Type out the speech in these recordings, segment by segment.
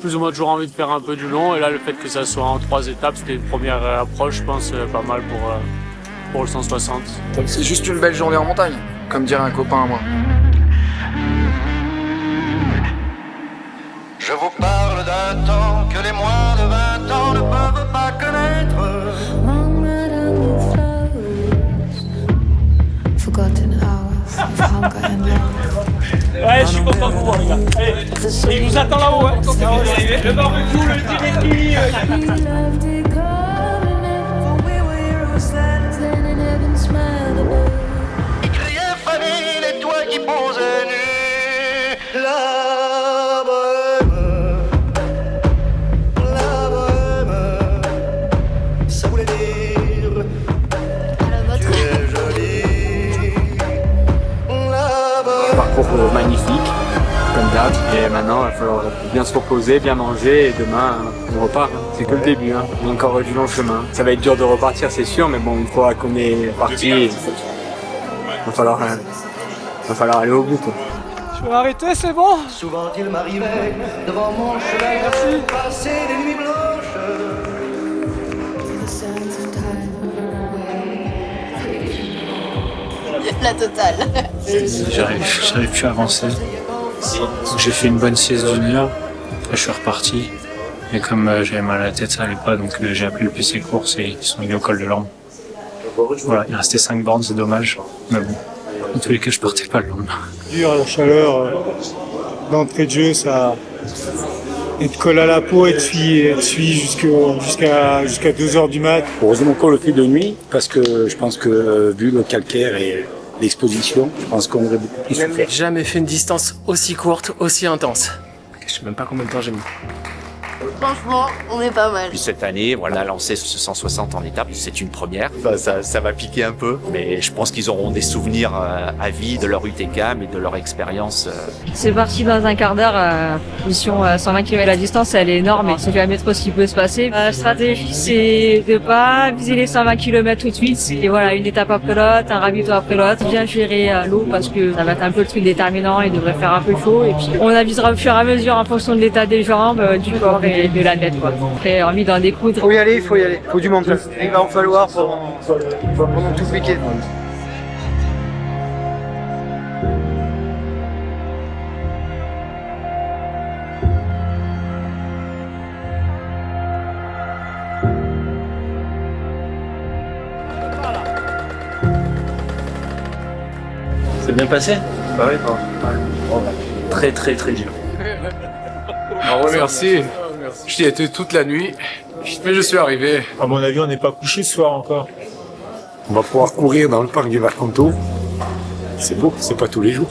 plus ou moins toujours envie de faire un peu du long. Et là, le fait que ça soit en 3 étapes, c'était une première approche, je pense, pas mal pour le 160. C'est juste une belle journée en montagne, comme dirait un copain à moi. Je vous parle d'un temps que les moins de 20 ans ne peuvent pas connaître. Ouais, je suis content de vous voir, les gars. Il vous attend là-haut, hein. Le barbecue, le dîner. Il criait famine et toi qui posais nu. La bohème, ça voulait dire tu es jolie. La bohème. Parcours magnifique, comme d'hab. Et maintenant, il va falloir bien se reposer, bien manger. Et demain, on repart. C'est que le début. Hein. Il y a encore du long chemin. Ça va être dur de repartir, c'est sûr. Mais bon, une fois qu'on est parti, il va falloir aller au bout. Quoi. Je vais arrêter, c'est bon? Souvent il m'arrivait devant mon chemin passer des nuits blanches. La totale. J'arrive plus à avancer. Donc j'ai fait une bonne sieste d'une heure. Après je suis reparti. Et comme j'avais mal à la tête, ça allait pas. Donc j'ai appelé le PC course et ils sont venus au col de l'Orme. Voilà, il restait 5 bornes, c'est dommage. Mais bon, en tous les cas, je partais pas le lendemain. Dur, la chaleur, d'entrée de jeu, ça te colle à la peau et te suit jusqu'à 2h du mat. Heureusement qu'on le fait de nuit, parce que je pense que vu le calcaire et l'exposition, je pense qu'on aurait beaucoup plus souffert. J'ai jamais fait une distance aussi courte, aussi intense. Je sais même pas combien de temps j'ai mis. Franchement, on est pas mal. Puis cette année, voilà, on a lancé ce 160 en étape, c'est une première. Ça va piquer un peu, mais je pense qu'ils auront des souvenirs à vie de leur UTCAM et de leur expérience. C'est parti dans un quart d'heure, mission 120 km la distance, elle est énorme et c'est jamais trop ce qui peut se passer. La stratégie, c'est de pas viser les 120 km tout de suite. Et voilà, une étape après l'autre, un ravito après l'autre. Bien gérer l'eau parce que ça va être un peu le truc déterminant, il devrait faire un peu chaud. Et puis on avisera au fur et à mesure en fonction de l'état des jambes, du corps et de la tête, quoi. Après, envie d'en découdre. Faut y aller, faut du mental. Il va en falloir pendant tout le week-end. C'est bien passé? Bah oui, bon. Très très très dur. Ah ouais, merci. J'y étais toute la nuit, mais je suis arrivé. À mon avis, on n'est pas couché ce soir encore. On va pouvoir courir dans le parc du Mercanto. C'est beau, c'est pas tous les jours.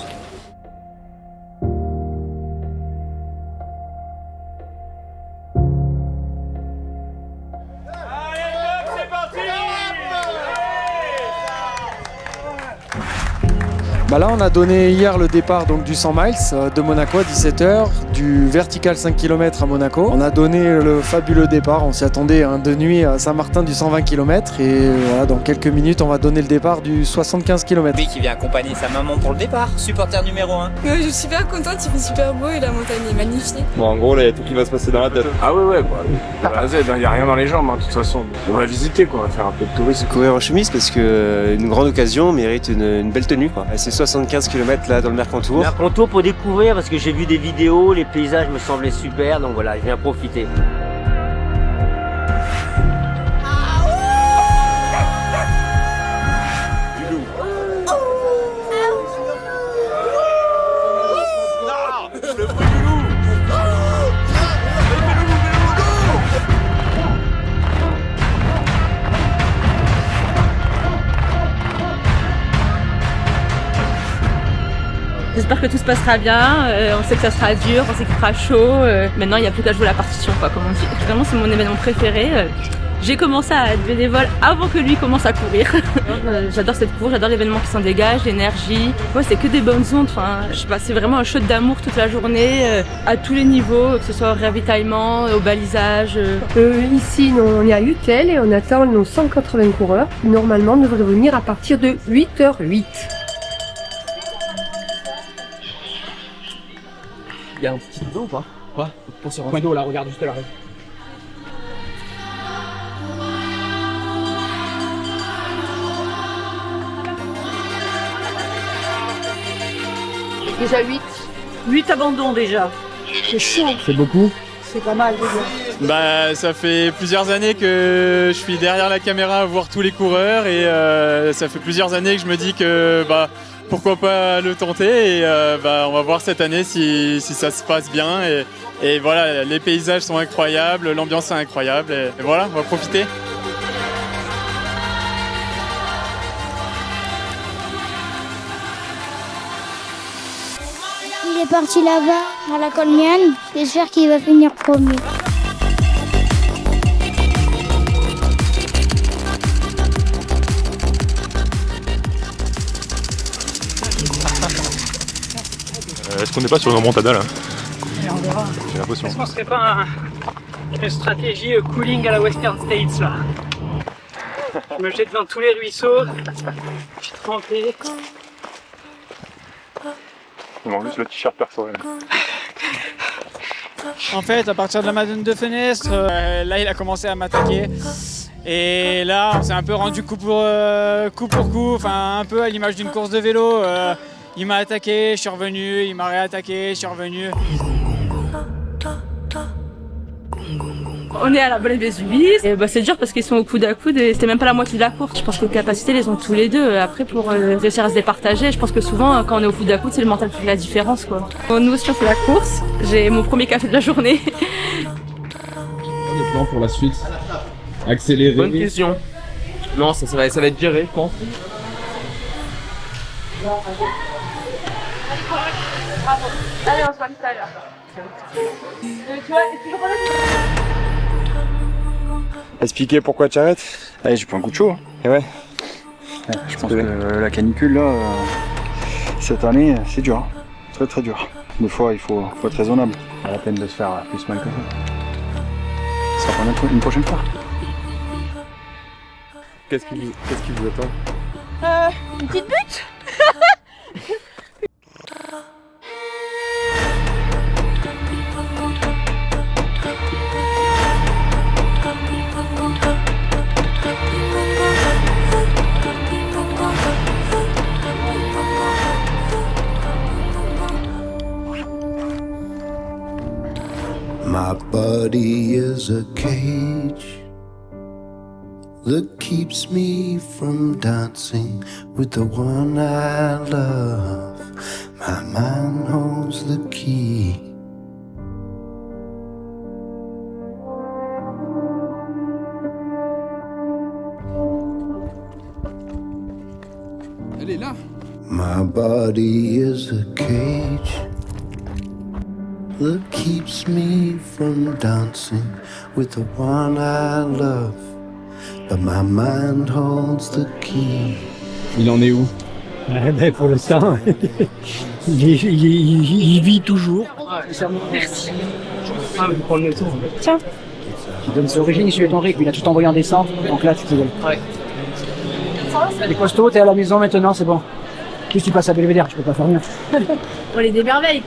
Bah là, on a donné hier le départ donc, du 100 miles de Monaco à 17h, du vertical 5 km à Monaco. On a donné le fabuleux départ, on s'y attendait de nuit à Saint-Martin du 120 km et voilà, dans quelques minutes, on va donner le départ du 75 km. Lui qui vient accompagner sa maman pour le départ, supporter numéro 1. Je suis super contente, il fait super beau et la montagne est magnifique. Bon, en gros, là, il y a tout qui va se passer dans la tête. Ah ouais, quoi. Il n'y a rien dans les jambes, hein, de toute façon. On va visiter, quoi, on va faire un peu de tourisme. Courir en chemise parce que une grande occasion mérite une belle tenue, quoi. C'est 75 km là dans le Mercantour. Mercantour pour découvrir parce que j'ai vu des vidéos, les paysages me semblaient super, donc voilà, je viens profiter. J'espère que tout se passera bien, on sait que ça sera dur, on sait qu'il fera chaud. Maintenant, il n'y a plus qu'à jouer la partition, quoi, comme on dit. Vraiment, c'est mon événement préféré. J'ai commencé à être bénévole avant que lui commence à courir. J'adore cette course, j'adore l'événement qui s'en dégage, l'énergie. Ouais, c'est que des bonnes ondes. Enfin, je sais pas, c'est vraiment un show d'amour toute la journée, à tous les niveaux, que ce soit au ravitaillement, au balisage. Ici, on est à Utel et on attend nos 180 coureurs. Normalement, on devrait venir à partir de 8h08. Il y a un petit dos ou pas? Quoi? Pour ce point d'eau là, regarde juste là. Déjà 8 abandons déjà. C'est chaud. C'est beaucoup? C'est pas mal déjà. Bah, ça fait plusieurs années que je suis derrière la caméra à voir tous les coureurs et ça fait plusieurs années que je me dis que bah, pourquoi pas le tenter et bah, on va voir cette année si ça se passe bien et voilà, les paysages sont incroyables, l'ambiance est incroyable et voilà, on va profiter. Il est parti là-bas, à la Colmiane. J'espère qu'il va finir premier. Est-ce qu'on n'est pas sur une remontada là? Et on verra. J'ai l'impression. Est-ce qu'on serait pas une stratégie cooling à la Western States là? Je me jette dans tous les ruisseaux, je suis trempé. Il manque juste le t-shirt perforé. En fait, à partir de la madone de fenêtre, là il a commencé à m'attaquer. Et là, on s'est un peu rendu coup pour coup, enfin un peu à l'image d'une course de vélo. Il m'a attaqué, je suis revenu, il m'a réattaqué, je suis revenu. On est à la bonne Vésuvis et bah c'est dur parce qu'ils sont au coude à coude et c'était même pas la moitié de la course. Je pense que les capacités les ont tous les deux. Après pour réussir à se départager, je pense que souvent quand on est au coude à coude c'est le mental qui fait la différence quoi. Nous aussi on fait la course, j'ai mon premier café de la journée. Le plan pour la suite? Accélérer? Bonne question. Non, ça va être géré je pense. Allez on se voit tout à l'heure. Expliquer pourquoi tu arrêtes? Allez, j'ai pris un coup de chaud. Et ouais. Je pense que la canicule là, cette année, c'est dur. Très très dur. Des fois, il faut être raisonnable. Pas la peine de se faire plus mal que ça. Ça va pas une prochaine fois. Qu'est-ce qui vous attend? Une petite butte. My body is a cage that keeps me from dancing with the one I love. My mind holds the key. Elle est là. My body is a cage that keeps me from dancing with the one I love. But my mind holds the key. Il en est où? Pour l'instant, il vit toujours. Merci. Ah, je vais prendre le tour. Tiens. Tu donnes ses origines, il suit ton rythme, il a tout envoyé en descente, donc là tu peux y aller. Ouais. Les costauds, t'es à la maison maintenant, c'est bon. Plus tu passes à Belvédère, tu peux pas faire rien. On les démerveille.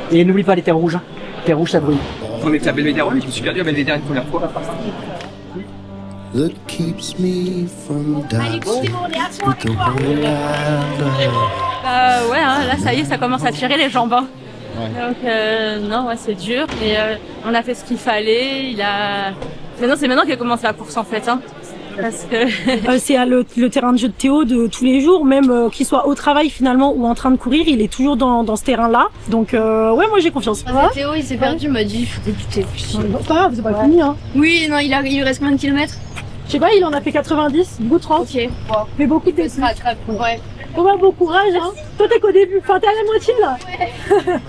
Et n'oublie pas les terres rouges. Terres rouges, ça brûle. On était à Belvédère, oui, je me suis perdu à Belvédère une première fois. That keeps me from dancing with the one I love. Ouais, hein, là ça y est, ça commence à tirer les jambes. Hein. Ouais. Donc non, ouais, c'est dur. Et on a fait ce qu'il fallait. Maintenant, c'est maintenant qu'il commence la course en fait. Hein. Parce que c'est le terrain de jeu de Théo de tous les jours, même qu'il soit au travail finalement ou en train de courir, il est toujours dans ce terrain-là. Donc ouais, moi j'ai confiance. Théo, il s'est perdu, il m'a dit faut écouter. C'est pas grave, c'est pas fini hein. Oui, non, il lui reste combien de kilomètres? Je sais pas, il en a fait 90, du coup 30. Ok. Bon. Mais beaucoup de déçus. Ouais. Bon courage hein. Toi t'es qu'au début, enfin t'es à la moitié là. Ouais.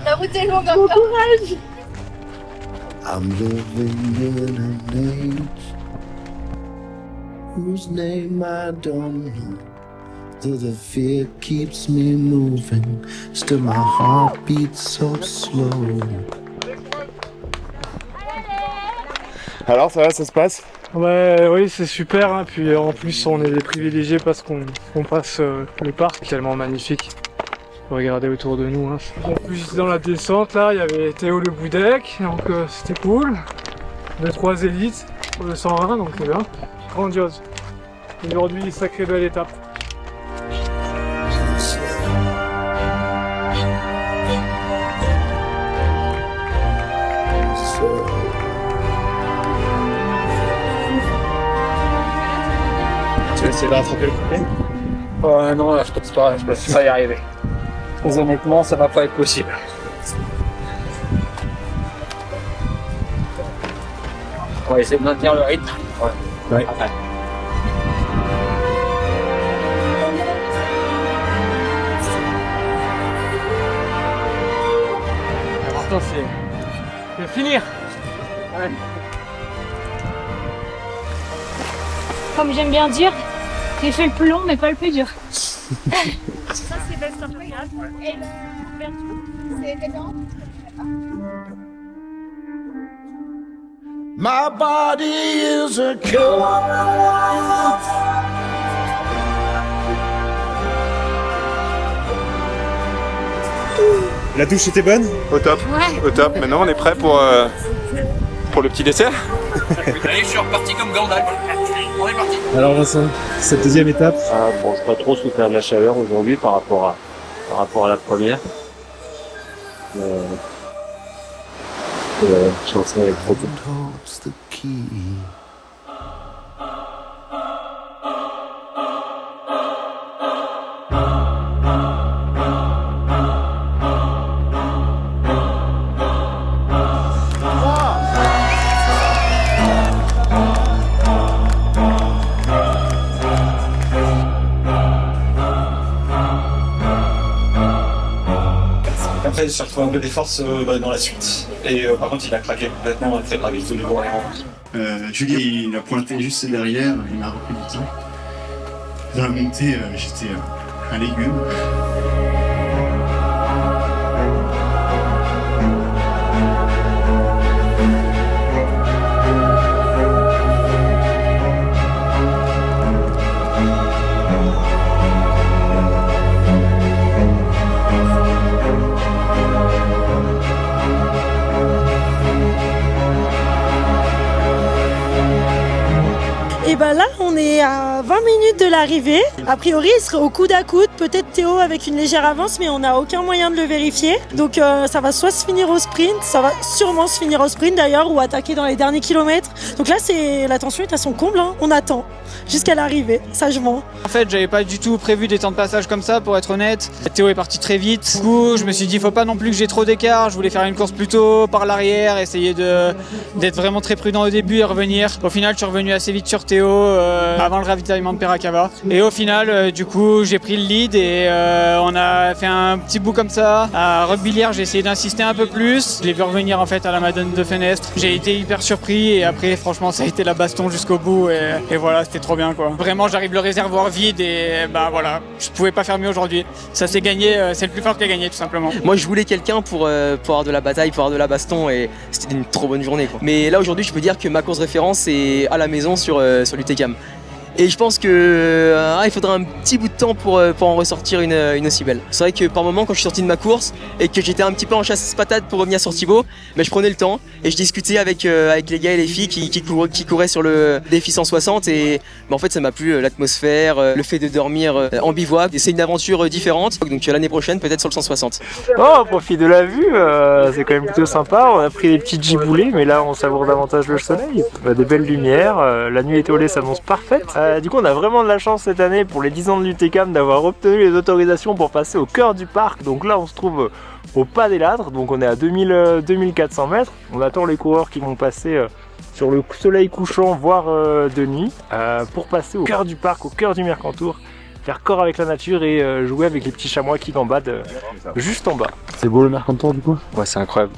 La route est longue encore. Bon courage. I'm living in an age whose name I don't know. Though the fear keeps me moving, still my heart beats so slow. Alors ça va, ça se passe? Ouais, oui, c'est super. Hein. Puis en plus, on est des privilégiés parce qu'on passe le parc tellement magnifique. Regardez autour de nous. Hein. En plus, dans la descente, là, il y avait Théo Le Boudec, donc c'était cool. 2-3 élites pour le 120, donc c'est bien. Grandiose. Aujourd'hui, sacrée belle étape. Tu vas essayer de rattraper le coupé? Non, là, je pense pas y arriver. Très honnêtement, ça va pas être possible. On va essayer de maintenir le rythme. Ouais. Après. L'important c'est de finir. Ouais. Comme j'aime bien dire, j'ai fait le plus long mais pas le plus dur. Ça c'est Best Impérial. Et c'est dedans. My body is a killer. La douche était bonne? Au top. Ouais. Au top. Maintenant on est prêt pour le petit dessert. Allez, je suis reparti comme Gandalf. On est parti. Alors Vincent, cette deuxième étape? Bon, je n'ai pas trop souffert de la chaleur aujourd'hui par rapport à la première. Je pense que ça va être trop cool. Après, il s'est retrouvé un peu des forces dans la suite. Et par contre, il a craqué complètement très grave. Il voulait Julie, il a pointé juste derrière, il m'a repris du temps. Dans la montée, j'étais un légume. Et ben là, on est à 20 minutes de l'arrivée. A priori, il serait au coude à coude. Peut-être Théo avec une légère avance, mais on n'a aucun moyen de le vérifier. Donc ça va soit se finir au sprint, ça va sûrement se finir au sprint d'ailleurs, ou attaquer dans les derniers kilomètres. Donc là, la tension est à son comble. Hein. On attend jusqu'à l'arrivée, sagement. En fait, j'avais pas du tout prévu des temps de passage comme ça, pour être honnête. Théo est parti très vite. Du coup, je me suis dit, faut pas non plus que j'ai trop d'écart. Je voulais faire une course plutôt par l'arrière, essayer d'être vraiment très prudent au début et revenir. Au final, je suis revenu assez vite sur Théo avant le ravitaillement de Peracava. Et au final, du coup, j'ai pris le lead et on a fait un petit bout comme ça. À Roquebillière, j'ai essayé d'insister un peu plus. Je l'ai vu revenir en fait à la Madone de Fenestre. J'ai été hyper surpris et après, franchement, ça a été la baston jusqu'au bout et voilà, c'était trop bien quoi. Vraiment, j'arrive le réservoir vide et bah voilà, je pouvais pas faire mieux aujourd'hui. Ça s'est gagné, c'est le plus fort qui a gagné tout simplement. Moi, je voulais quelqu'un pour avoir de la bataille, pour avoir de la baston et c'était une trop bonne journée quoi. Mais là aujourd'hui, je peux dire que ma course référence est à la maison sur l'UTCAM. Et je pense que il faudra un petit bout de temps pour en ressortir une aussi belle. C'est vrai que par moment, quand je suis sorti de ma course et que j'étais un petit peu en chasse-patate pour revenir sur Thibaut, mais je prenais le temps et je discutais avec les gars et les filles qui couraient sur le défi 160 et en fait ça m'a plu, l'atmosphère, le fait de dormir en bivouac. Et c'est une aventure différente, donc l'année prochaine peut-être sur le 160. Oh, on profite de la vue, c'est quand même plutôt sympa. On a pris des petits giboulées, mais là on savoure davantage le soleil. Des belles lumières, la nuit étoilée s'annonce parfaite. Du coup, on a vraiment de la chance cette année pour les 10 ans de l'UTCAM d'avoir obtenu les autorisations pour passer au cœur du parc. Donc là, on se trouve au pas des Ladres, donc on est à 2400 mètres. On attend les coureurs qui vont passer sur le soleil couchant, voire de nuit, pour passer au cœur du parc, au cœur du Mercantour, faire corps avec la nature et jouer avec les petits chamois qui gambadent juste en bas. C'est beau le Mercantour du coup? Ouais, c'est incroyable.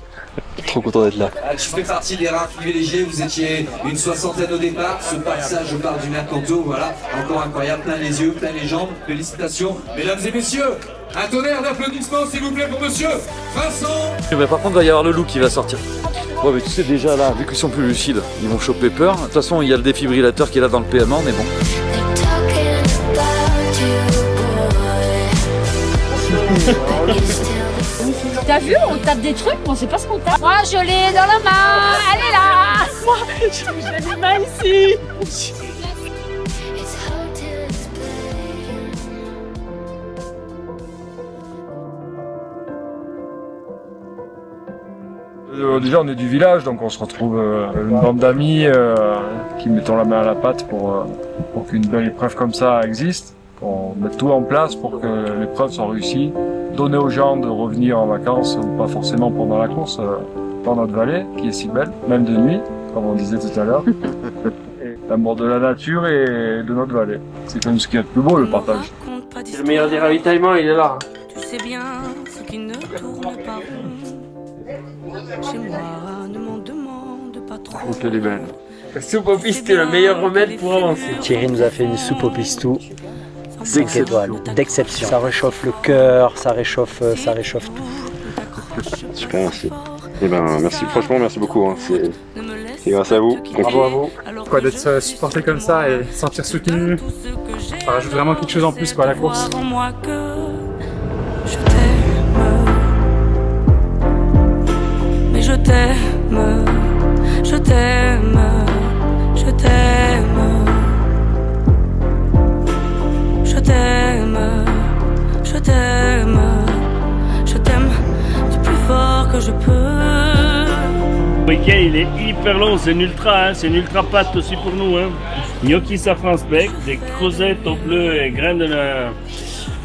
Trop content d'être là. Je fais partie des rares privilégiés, vous étiez une soixantaine au départ, ce passage au parc du Mercantour, voilà, encore incroyable, plein les yeux, plein les jambes, félicitations. Mesdames et messieurs, un tonnerre d'applaudissements s'il vous plaît pour monsieur Vincent. Mais par contre, il va y avoir le loup qui va sortir. Ouais, mais tu sais déjà là, vu qu'ils sont plus lucides, ils vont choper peur. De toute façon, il y a le défibrillateur qui est là dans le PMA, on est bon. T'as vu, on tape des trucs, mais on sait pas ce qu'on tape. Moi, je l'ai dans la main, elle est là. Moi, j'ai les mains ici. Déjà on est du village, donc on se retrouve une bande d'amis qui mettons la main à la pâte pour qu'une belle épreuve comme ça existe. On met tout en place pour que l'épreuve soit réussie. Donner aux gens de revenir en vacances, pas forcément pendant la course, dans notre vallée qui est si belle, même de nuit, comme on disait tout à l'heure. L'amour de la nature et de notre vallée. C'est comme ce qu'il y a de plus beau, le partage. Le meilleur des ravitaillements, il est là. Tu sais bien ce qui ne tourne pas rond. Chez moi, ne m'en demande pas trop. Donc elle est belle. La soupe au pistou, le meilleur remède pour avancer. Thierry nous a fait une soupe au pistou. 5 étoiles, d'exception. Ça réchauffe le cœur, ça réchauffe tout. Super, merci. Eh ben, merci, franchement, merci beaucoup. Hein. C'est grâce à vous. Bravo à vous. Quoi, d'être supporté comme ça et se sentir soutenu, ça rajoute vraiment quelque chose en plus quoi, à la course. Mais je t'aime, je t'aime, je t'aime. Je t'aime, je t'aime, je t'aime du plus fort que je peux. Le week-end il est hyper long, c'est une ultra, hein. C'est une ultra pâte aussi pour nous. Hein. Gnocchi safran speck, des creusettes au bleu et graines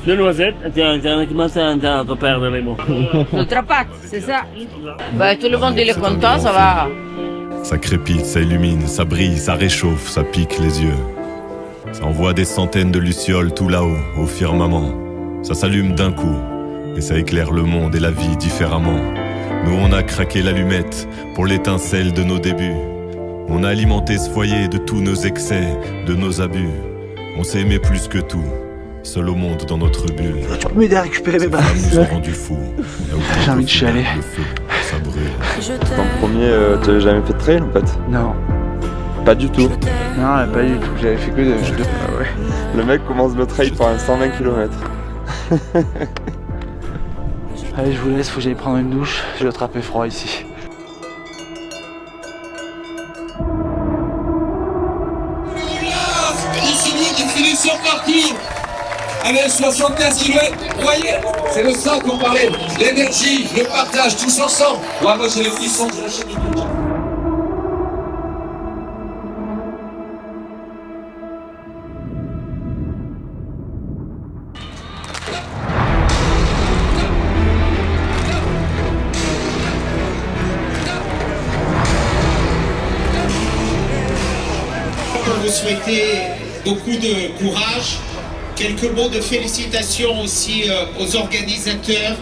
de noisettes. Tiens, commence à perdre les mots. Ultra pâte, c'est ça. Bah, tout le monde il est content, ça va. Ça crépite, ça illumine, ça brille, ça réchauffe, ça pique les yeux. Ça envoie des centaines de lucioles tout là-haut, au firmament. Ça s'allume d'un coup, et ça éclaire le monde et la vie différemment. Nous on a craqué l'allumette pour l'étincelle de nos débuts. On a alimenté ce foyer de tous nos excès, de nos abus. On s'est aimé plus que tout, seul au monde dans notre bulle. Tu peux m'aider à récupérer mes bases. Nous ont rendu fous. J'ai envie de chialer. Le feu, ça brûle. En premier, t'avais jamais fait de trail en fait? Non. Pas du tout. Non, pas du tout. J'avais fait que de... Ah ouais. Le mec commence le trail par un 120 km. Allez, je vous laisse, faut que j'aille prendre une douche. J'ai attrapé froid ici. Les finitions partout. Allez, 75 km, voyez, c'est le sang qu'on parlait. L'énergie, le partage, tous ensemble. Moi, j'ai les frissons de la chaîne. Vous souhaitez beaucoup de courage, quelques mots de félicitations aussi aux organisateurs,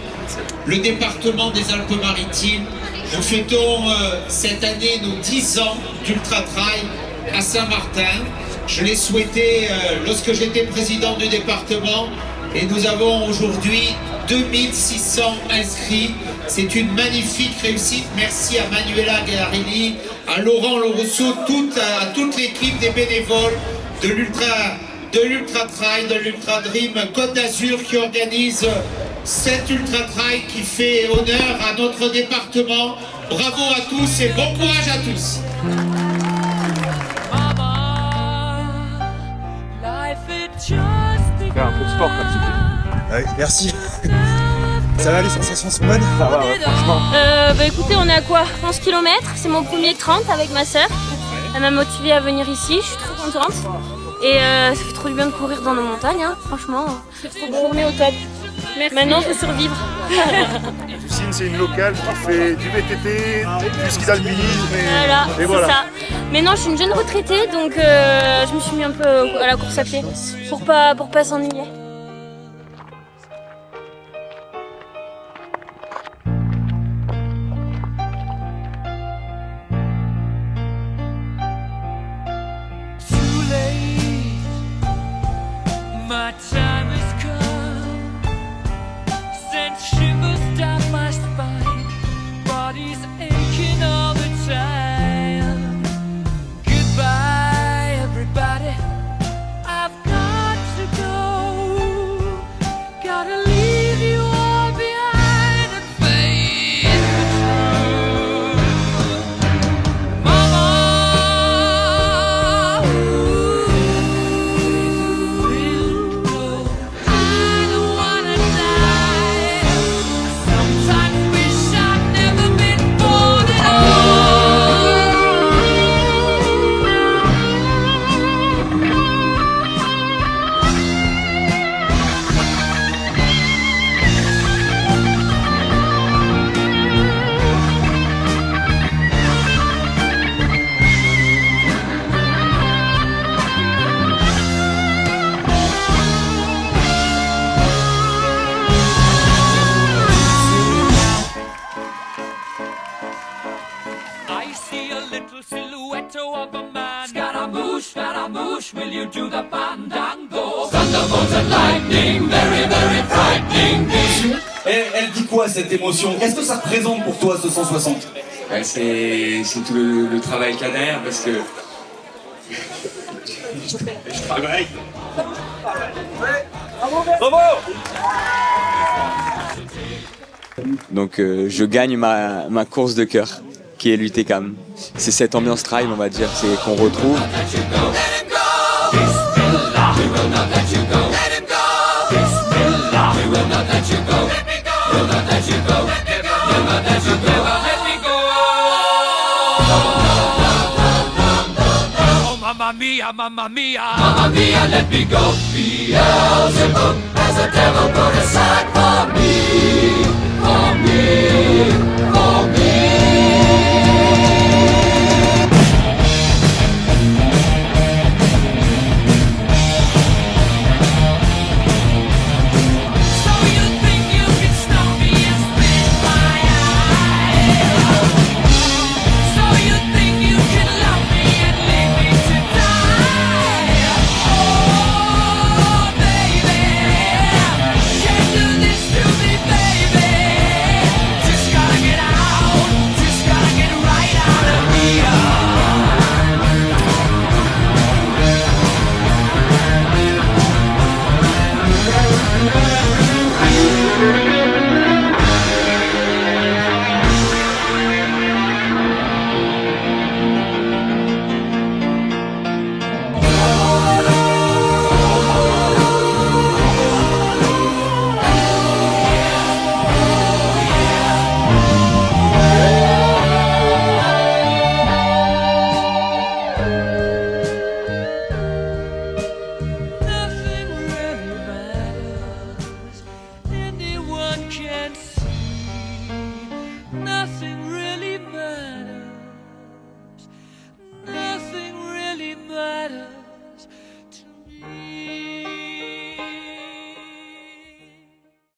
le département des Alpes-Maritimes. Nous fêtons cette année nos 10 ans d'Ultra Trail à Saint-Martin. Je l'ai souhaité lorsque j'étais président du département et nous avons aujourd'hui 2600 inscrits. C'est une magnifique réussite. Merci à Manuela Garini, à Laurent Lorousseau, à toute l'équipe des bénévoles de l'Ultra Trail, de l'Ultra Dream Côte d'Azur qui organise cet Ultra Trail qui fait honneur à notre département. Bravo à tous et bon courage à tous. Faire un peu de sport comme c'était. Ouais, merci. Ça va, les sensations sont bonnes? Ça va, ouais, franchement. Bah écoutez, on est à quoi? 11 km, c'est mon premier 30 avec ma sœur. Elle m'a motivée à venir ici, je suis trop contente. Et ça fait trop du bien de courir dans nos montagnes, hein. Franchement. C'est trop beau. Journée au top. Merci. Maintenant, il faut survivre. Lucine, c'est une locale qui fait du VTT, du ski d'alpinisme et voilà. Ça. Mais non, je suis une jeune retraitée, donc je me suis mis un peu à la course à pied pour pas s'ennuyer. My time has come, sent shivers down my spine, body's aching all the time. Goodbye everybody, I've got to go. you do the fandango. Thunderbolts and lightning, very, very frightening me. Elle dit quoi cette émotion? Qu'est-ce que ça représente pour toi ce 160? C'est tout le travail qu'il y a derrière parce que je travaille. Bravo! Donc je gagne ma course de cœur qui est l'UTCAM. C'est cette ambiance trail on va dire qu'on retrouve. Mamma mia, mamma mia, mamma mia, let me go. Beelzebub has a devil put